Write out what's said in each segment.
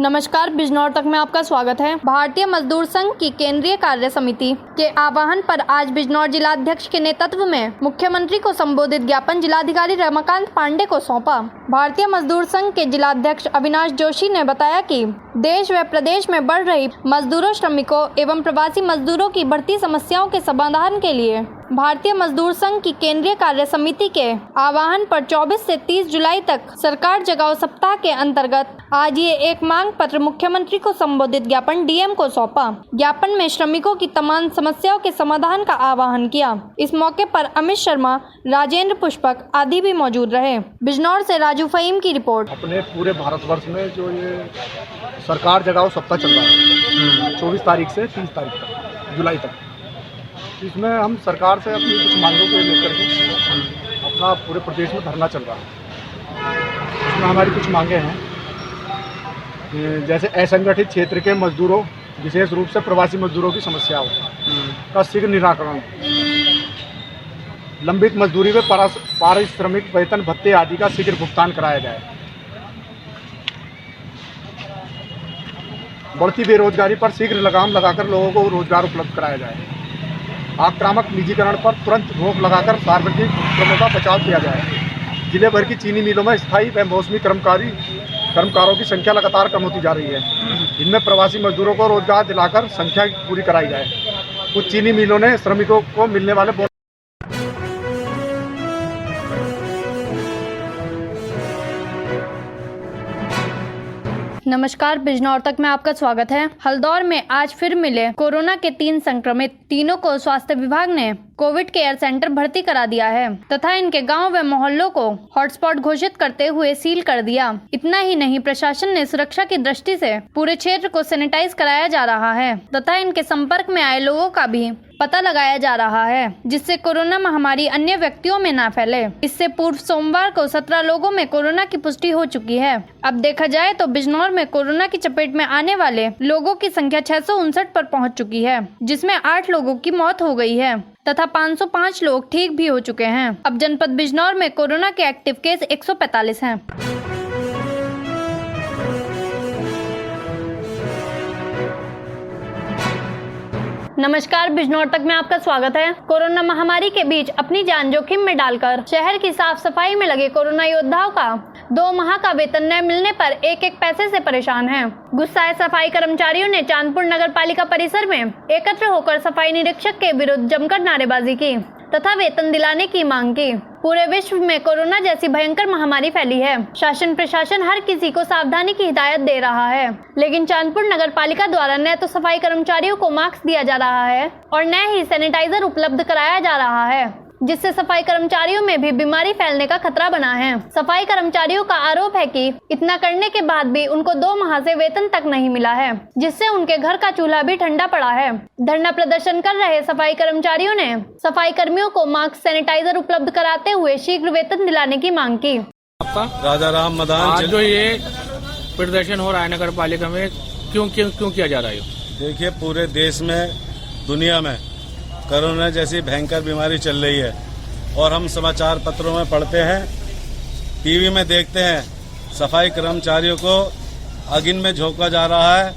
नमस्कार, बिजनौर तक में आपका स्वागत है। भारतीय मजदूर संघ की केंद्रीय कार्य समिति के आह्वान पर आज बिजनौर जिलाध्यक्ष के नेतृत्व में मुख्यमंत्री को संबोधित ज्ञापन जिलाधिकारी रमाकांत पांडे को सौंपा। भारतीय मजदूर संघ के जिलाध्यक्ष अविनाश जोशी ने बताया कि देश व प्रदेश में बढ़ रही मजदूरों, श्रमिकों एवं प्रवासी मजदूरों की बढ़ती समस्याओं के समाधान के लिए भारतीय मजदूर संघ की केंद्रीय कार्य समिति के आह्वान पर 24 से 30 जुलाई तक सरकार जगाओ सप्ताह के अंतर्गत आज ये एक मांग पत्र मुख्यमंत्री को संबोधित ज्ञापन डीएम को सौंपा। ज्ञापन में श्रमिकों की तमाम समस्याओं के समाधान का आह्वान किया। इस मौके पर अमित शर्मा, राजेंद्र पुष्पक आदि भी मौजूद रहे। बिजनौर से राजू फहीम की रिपोर्ट। अपने पूरे भारतवर्ष में जो ये सरकार जगाओ सप्ताह चल रहा है 24 तारीख से 30 तारीख तक जुलाई तक, इसमें हम सरकार से अपनी कुछ मांगों को लेकर के अपना पूरे प्रदेश में धरना चल रहा है। इसमें हमारी कुछ मांगे हैं, जैसे असंगठित क्षेत्र के मजदूरों, विशेष रूप से प्रवासी मजदूरों की समस्याओं का शीघ्र निराकरण, लंबित मजदूरी व पारिश्रमिक, वेतन, भत्ते आदि का शीघ्र भुगतान कराया जाए, बढ़ती बेरोजगारी पर शीघ्र लगाम लगाकर लोगों को रोजगार उपलब्ध कराया जाए, आक्रामक निजीकरण पर तुरंत रोक लगाकर सार्वजनिक उपक्रमों का बचाव किया जाए, जिले भर की चीनी मिलों में स्थायी व मौसमी कर्मकारों की संख्या लगातार कम होती जा रही है, इनमें प्रवासी मजदूरों को रोजगार दिलाकर संख्या पूरी कराई जाए। कुछ चीनी मिलों ने श्रमिकों को मिलने वाले नमस्कार, बिजनौर तक में आपका स्वागत है। हल्दौर में आज फिर मिले कोरोना के 3 संक्रमित। तीनों को स्वास्थ्य विभाग ने कोविड केयर सेंटर भर्ती करा दिया है तथा इनके गांव व मोहल्लों को हॉटस्पॉट घोषित करते हुए सील कर दिया। इतना ही नहीं, प्रशासन ने सुरक्षा की दृष्टि से पूरे क्षेत्र को सैनिटाइज कराया जा रहा है तथा इनके संपर्क में आए लोगों का भी पता लगाया जा रहा है, जिससे कोरोना महामारी अन्य व्यक्तियों में ना फैले। इससे पूर्व सोमवार को 17 लोगों में कोरोना की पुष्टि हो चुकी है। अब देखा जाए तो बिजनौर में कोरोना की चपेट में आने वाले लोगों की संख्या 659 पर पहुंच चुकी है, जिसमें 8 लोगों की मौत हो गई है तथा 505 लोग ठीक भी हो चुके हैं। अब जनपद बिजनौर में कोरोना के एक्टिव केस 145 हैं। नमस्कार, बिजनौर तक में आपका स्वागत है। कोरोना महामारी के बीच अपनी जान जोखिम में डालकर शहर की साफ सफाई में लगे कोरोना योद्धाओं का 2 माह का वेतन न मिलने पर एक पैसे से परेशान हैं। गुस्साए सफाई कर्मचारियों ने चांदपुर नगर पालिका परिसर में एकत्र होकर सफाई निरीक्षक के विरुद्ध जमकर नारेबाजी की तथा वेतन दिलाने की मांग की। पूरे विश्व में कोरोना जैसी भयंकर महामारी फैली है। शासन प्रशासन हर किसी को सावधानी की हिदायत दे रहा है, लेकिन चांदपुर नगर पालिका द्वारा न तो सफाई कर्मचारियों को मास्क दिया जा रहा है और न ही सैनिटाइजर उपलब्ध कराया जा रहा है, जिससे सफाई कर्मचारियों में भी बीमारी फैलने का खतरा बना है। सफाई कर्मचारियों का आरोप है कि इतना करने के बाद भी उनको 2 माह से वेतन तक नहीं मिला है, जिससे उनके घर का चूल्हा भी ठंडा पड़ा है। धरना प्रदर्शन कर रहे सफाई कर्मचारियों ने सफाई कर्मियों को मास्क, सैनिटाइजर उपलब्ध कराते हुए शीघ्र वेतन दिलाने की मांग की। आपका राजा राम मदान। आज जो ये प्रदर्शन हो रहा है नगर पालिका में, क्यों किया जा रहा है? देखिए, पूरे देश में, दुनिया में कोरोना जैसी भयंकर बीमारी चल रही है और हम समाचार पत्रों में पढ़ते हैं, टीवी में देखते हैं, सफाई कर्मचारियों को अगिन में झोंका जा रहा है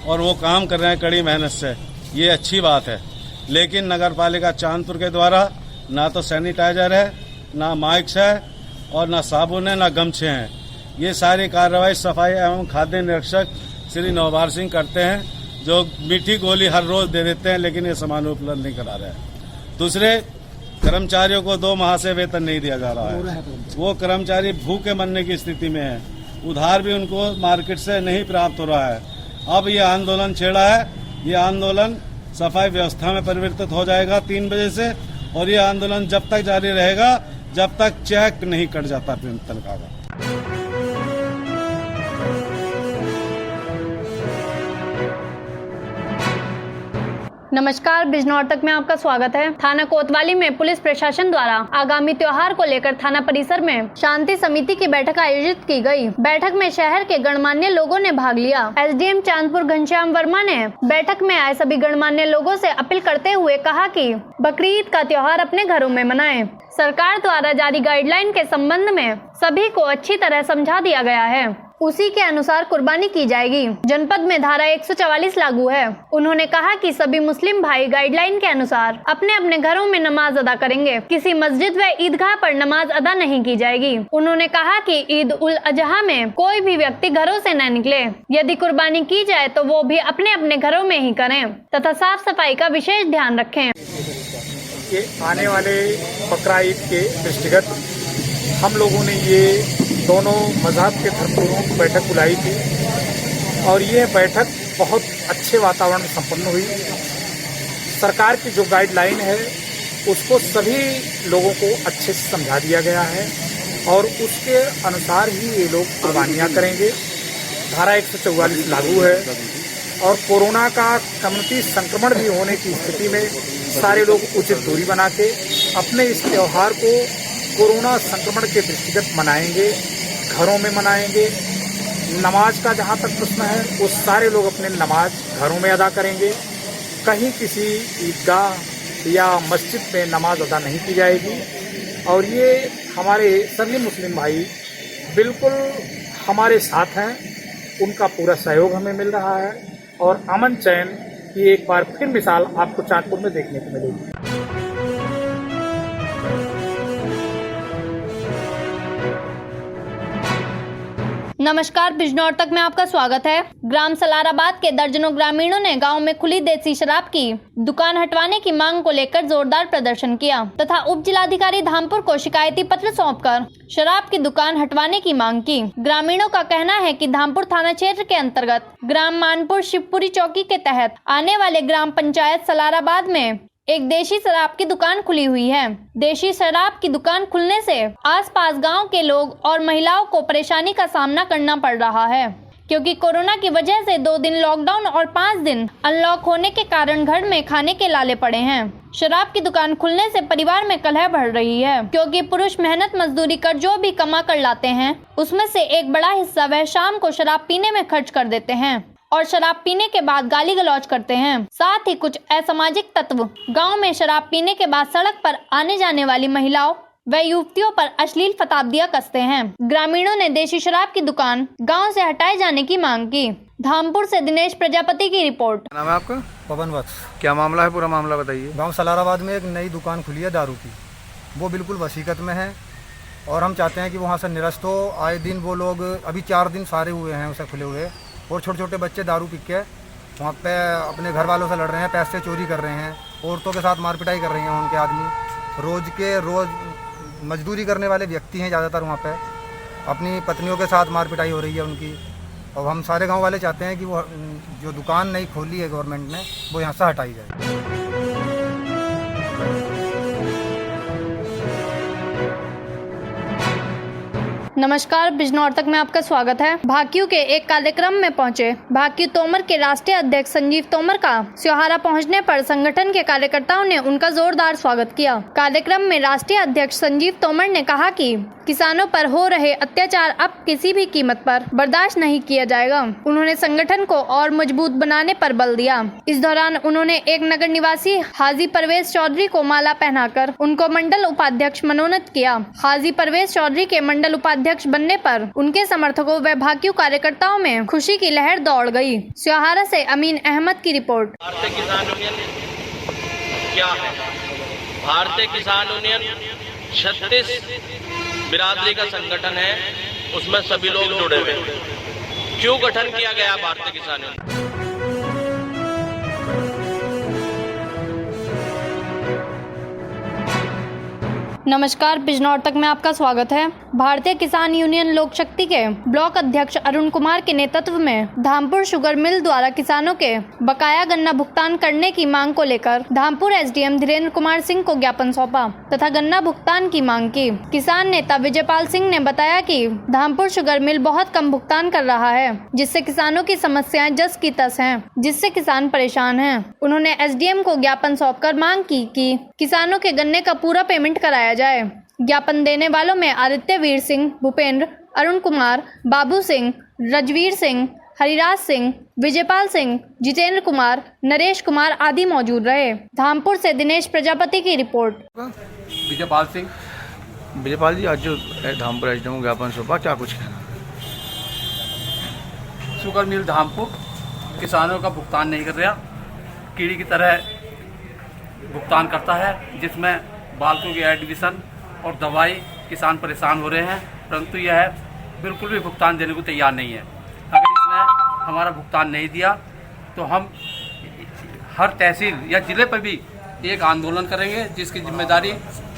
और वो काम कर रहे हैं कड़ी मेहनत से। ये अच्छी बात है, लेकिन नगर पालिका चांदपुर के द्वारा ना तो सैनिटाइजर है, ना मास्क है और ना साबुन है, ना गमछे हैं। ये सारी कार्रवाई सफाई एवं खाद्य निरीक्षक श्री नवबार सिंह करते हैं, जो मीठी गोली हर रोज दे देते हैं, लेकिन ये सामान उपलब्ध नहीं करा रहे हैं। दूसरे, कर्मचारियों को 2 माह से वेतन नहीं दिया जा रहा है। वो कर्मचारी भूखे मरने की स्थिति में है, उधार भी उनको मार्केट से नहीं प्राप्त हो रहा है। अब ये आंदोलन छेड़ा है, ये आंदोलन सफाई व्यवस्था में परिवर्तित हो जाएगा 3 बजे से, और ये आंदोलन जब तक जारी रहेगा जब तक चेक नहीं कट जाता तनख्वाह का। नमस्कार, बिजनौर तक में आपका स्वागत है। थाना कोतवाली में पुलिस प्रशासन द्वारा आगामी त्योहार को लेकर थाना परिसर में शांति समिति की बैठक आयोजित की गई। बैठक में शहर के गणमान्य लोगों ने भाग लिया। एसडीएम चांदपुर घनश्याम वर्मा ने बैठक में आए सभी गणमान्य लोगों से अपील करते हुए कहा कि बकरीद का त्योहार अपने घरों में मनाएं। सरकार द्वारा जारी गाइडलाइन के संबंध में सभी को अच्छी तरह समझा दिया गया है। उसी के अनुसार कुर्बानी की जाएगी। जनपद में धारा 144 लागू है। उन्होंने कहा कि सभी मुस्लिम भाई गाइडलाइन के अनुसार अपने अपने घरों में नमाज अदा करेंगे। किसी मस्जिद व ईदगाह पर नमाज अदा नहीं की जाएगी। उन्होंने कहा कि ईद उल अजहा में कोई भी व्यक्ति घरों से न निकले। यदि कुर्बानी की जाए तो वो भी अपने अपने घरों में ही करें तथा साफ सफाई का विशेष ध्यान रखें। कि आने वाले बकरा ईद के दृष्टिगत हम लोगों ने ये दोनों मज़हब के धर्मगुरुओं की बैठक बुलाई थी और ये बैठक बहुत अच्छे वातावरण में संपन्न हुई। सरकार की जो गाइडलाइन है उसको सभी लोगों को अच्छे से समझा दिया गया है और उसके अनुसार ही ये लोग कुर्बानियाँ करेंगे। धारा 144 लागू है और कोरोना का कम्युनिटी संक्रमण भी होने की स्थिति में सारे लोग उचित दूरी बना के अपने इस त्यौहार को कोरोना संक्रमण के दृष्टिगत मनाएंगे, घरों में मनाएंगे। नमाज का जहाँ तक प्रश्न है वो सारे लोग अपने नमाज घरों में अदा करेंगे। कहीं किसी ईदगाह या मस्जिद में नमाज अदा नहीं की जाएगी और ये हमारे सभी मुस्लिम भाई बिल्कुल हमारे साथ हैं। उनका पूरा सहयोग हमें मिल रहा है और अमन चैन की एक बार फिर मिसाल आपको चांदपुर में देखने को मिलेगी। नमस्कार, बिजनौर तक में आपका स्वागत है। ग्राम सलाराबाद के दर्जनों ग्रामीणों ने गांव में खुली देसी शराब की दुकान हटवाने की मांग को लेकर जोरदार प्रदर्शन किया तथा उप जिलाधिकारी धामपुर को शिकायती पत्र सौंपकर शराब की दुकान हटवाने की मांग की। ग्रामीणों का कहना है कि धामपुर थाना क्षेत्र के अंतर्गत ग्राम मानपुर शिवपुरी चौकी के तहत आने वाले ग्राम पंचायत सलाराबाद में एक देशी शराब की दुकान खुली हुई है। देशी शराब की दुकान खुलने से आसपास गांव के लोग और महिलाओं को परेशानी का सामना करना पड़ रहा है, क्योंकि कोरोना की वजह से 2 दिन लॉकडाउन और 5 दिन अनलॉक होने के कारण घर में खाने के लाले पड़े हैं। शराब की दुकान खुलने से परिवार में कलह बढ़ रही है, क्योंकि पुरुष मेहनत मजदूरी कर जो भी कमा कर लाते हैं उसमें से एक बड़ा हिस्सा वह शाम को शराब पीने में खर्च कर देते हैं और शराब पीने के बाद गाली गलौज करते हैं। साथ ही कुछ असामाजिक तत्व गांव में शराब पीने के बाद सड़क पर आने जाने वाली महिलाओं व युवतियों पर अश्लील फताब्दियां कसते हैं। ग्रामीणों ने देशी शराब की दुकान गांव से हटाए जाने की मांग की। धामपुर से दिनेश प्रजापति की रिपोर्ट। नाम है आपका? पवन वत्स। क्या मामला है? पूरा मामला बताइए। गांव सलाराबाद में एक नई दुकान खुली है दारू की, वो बिल्कुल वसीकत में है और हम चाहते हैं कि वहाँ से निरस्त हो। आए दिन वो लोग, अभी 4 दिन सारे हुए हैं उसे खुले हुए, और छोटे छोटे बच्चे दारू पी के वहाँ पे अपने घर वालों से लड़ रहे हैं, पैसे चोरी कर रहे हैं, औरतों के साथ मारपिटाई कर रही हैं उनके आदमी। रोज़ मजदूरी करने वाले व्यक्ति हैं ज़्यादातर वहाँ पे, अपनी पत्नियों के साथ मारपिटाई हो रही है उनकी। और हम सारे गांव वाले चाहते हैं कि वो जो दुकान नई खोली है गवर्नमेंट ने, वो यहाँ से हटाई जाए। नमस्कार, बिजनौर तक में आपका स्वागत है। भाकियू के एक कार्यक्रम में पहुंचे भाकियू तोमर के राष्ट्रीय अध्यक्ष संजीव तोमर का स्योहारा पहुंचने पर संगठन के कार्यकर्ताओं ने उनका जोरदार स्वागत किया। कार्यक्रम में राष्ट्रीय अध्यक्ष संजीव तोमर ने कहा कि किसानों पर हो रहे अत्याचार अब किसी भी कीमत पर बर्दाश्त नहीं किया जाएगा। उन्होंने संगठन को और मजबूत बनाने पर बल दिया। इस दौरान उन्होंने एक नगर निवासी हाजी परवेज चौधरी को माला पहनाकर उनको मंडल उपाध्यक्ष मनोनीत किया। हाजी परवेज चौधरी के मंडल उपाध्यक्ष बनने पर उनके समर्थकों व भाकियू कार्यकर्ताओं में खुशी की लहर दौड़ गई। स्योहारा से अमीन अहमद की रिपोर्ट। भारतीय किसान यूनियन क्या है? भारतीय किसान यूनियन 36 बिरादरी का संगठन है, उसमें सभी लोग जुड़े हुए हैं। क्यों गठन किया गया भारतीय किसान यूनियन? नमस्कार, बिजनौर तक में आपका स्वागत है। भारतीय किसान यूनियन लोक शक्ति के ब्लॉक अध्यक्ष अरुण कुमार के नेतृत्व में धामपुर शुगर मिल द्वारा किसानों के बकाया गन्ना भुगतान करने की मांग को लेकर धामपुर एसडीएम धीरेन्द्र कुमार सिंह को ज्ञापन सौंपा तथा गन्ना भुगतान की मांग की। किसान नेता विजयपाल सिंह ने बताया कि धामपुर शुगर मिल बहुत कम भुगतान कर रहा है, जिससे किसानों की समस्याएं जस की तस हैं, जिससे किसान परेशान हैं। उन्होंने एसडीएम को ज्ञापन सौंपकर मांग की कि किसानों के गन्ने का पूरा पेमेंट कराया जाए। ज्ञापन देने वालों में आदित्य वीर सिंह, भूपेंद्र, अरुण कुमार, बाबू सिंह, रजवीर सिंह, हरिराज सिंह, विजयपाल सिंह, जितेंद्र कुमार, नरेश कुमार आदि मौजूद रहे। धामपुर से दिनेश प्रजापति की रिपोर्ट। विजयपाल सिंह। विजयपाल जी, आज जो धामपुर एसडीएम को ज्ञापन सौंपा, क्या कुछ कहना? शुगर मिल धामपुर किसानों का भुगतान नहीं कर रहा, कीड़ी की तरह भुगतान करता है, जिसमें बालकों की एडमिशन और दवाई किसान परेशान हो रहे हैं, परंतु यह बिल्कुल भी भुगतान देने को तैयार नहीं है। अगर इसने हमारा भुगतान नहीं दिया तो हम हर तहसील या जिले पर भी एक आंदोलन करेंगे, जिसकी जिम्मेदारी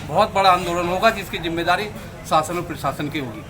बहुत बड़ा आंदोलन होगा, जिसकी जिम्मेदारी शासन और प्रशासन की होगी।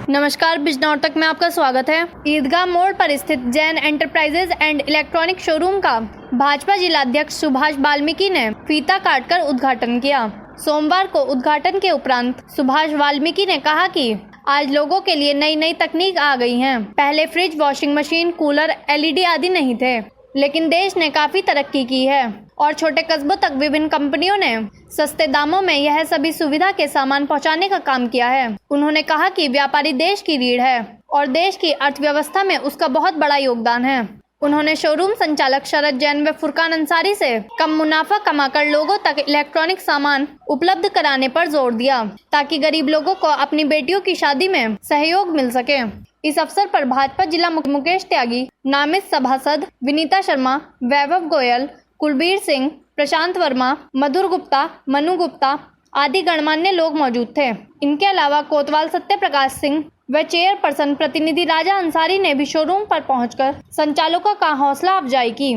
नमस्कार, बिजनौर तक में आपका स्वागत है। ईदगाह मोड़ पर स्थित Jain enterprises and electronic showroom का भाजपा जिलाध्यक्ष सुभाष वाल्मीकि ने फीता काटकर उद्घाटन किया। सोमवार को उद्घाटन के उपरांत सुभाष वाल्मीकि ने कहा कि आज लोगों के लिए नई नई तकनीक आ गई हैं। पहले fridge, washing machine, cooler, LED आदि नहीं थे, लेकिन देश ने काफी तरक्की की है और छोटे कस्बों तक विभिन्न कंपनियों ने सस्ते दामों में यह सभी सुविधा के सामान पहुंचाने का काम किया है। उन्होंने कहा कि व्यापारी देश की रीढ़ है और देश की अर्थव्यवस्था में उसका बहुत बड़ा योगदान है। उन्होंने शोरूम संचालक शरद जैन व फुरकान अंसारी से कम मुनाफा कमाकर लोगों तक इलेक्ट्रॉनिक सामान उपलब्ध कराने पर जोर दिया, ताकि गरीब लोगों को अपनी बेटियों की शादी में सहयोग मिल सके। इस अवसर पर भाजपा जिला मुकेश त्यागी, नामित सभासद विनीता शर्मा, वैभव गोयल, कुलबीर सिंह, प्रशांत वर्मा, मधुर गुप्ता, मनु गुप्ता आदि गणमान्य लोग मौजूद थे। इनके अलावा कोतवाल सत्य प्रकाश सिंह व चेयरपर्सन प्रतिनिधि राजा अंसारी ने भी शोरूम पर पहुंचकर संचालकों का हौसला अफजाई की।